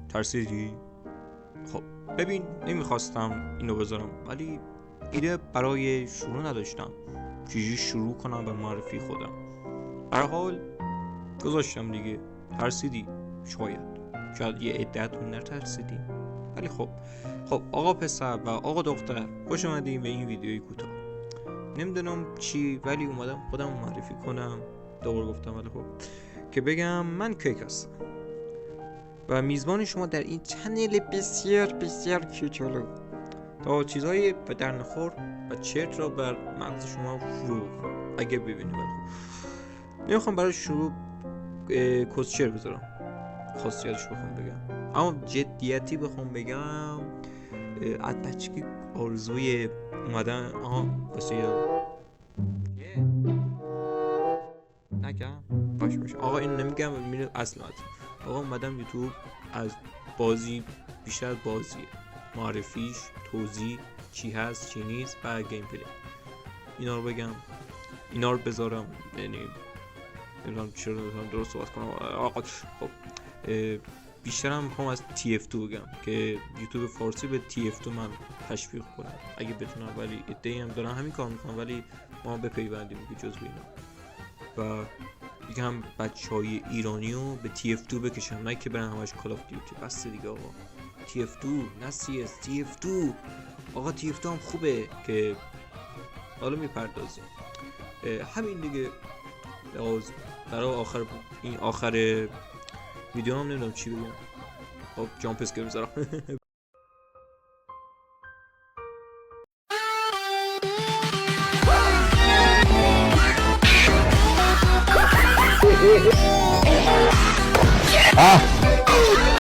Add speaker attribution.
Speaker 1: ترسیدی؟ خب ببین، نمیخواستم اینو بذارم ولی ایده برای شروع نداشتم چجوری شروع کنم به معرفی خودم. هر حال گذاشتم دیگه. ترسیدی؟ شاید یه عده‌تون نترسیدی، ولی خب آقا پسر و آقا دختر، خوش اومدین به این ویدیوی کوتاه. نمیدونم چی ولی اومدم خودم معرفی کنم. دوباره گفتم ولی خب که بگم من کیک هستم و میزبان شما در این چنل بسیار بسیار کوچولو تا چیزهای به در نخور و چرت را بر مغز شما فرو بخورم اگه ببینید. ولی خب نمیخوام برای شروع کوسچر بذارم، خاصیتش بخوام بگم، اما جدیتی بخوام بگم از بچگی آرزوی اومدن واسه نگم باش آقا اینو نمیگم، میره اصلا آقا اومدم یوتیوب از بازی، بیشتر از بازیه، معرفیش، توضیح چی هست چی نیست و گیم پلی، اینا رو بگم، اینا رو بذارم. یعنی نمیدونم چرا درست صحبت کنم. آقا خب بیشترم میخوام از TF2 بگم که یوتیوب فارسی به TF2 من تشویق کنم اگه بتونم، ولی ایده هم دارم همین کار میکنم ولی ما بپیوندیم که جزو اینا و یکم بچهای ایرانی رو به TF2 بکشم، نه که برن همش کال آف دیوتی. بس دیگه آقا، TF2 نه CS، TF2 آقا، TF2 هم خوبه که حالا میپردازیم. همین دیگه. برای آخر ویدیو هم نمیدونم چی بگم. خب جامپ اسکر بذارم.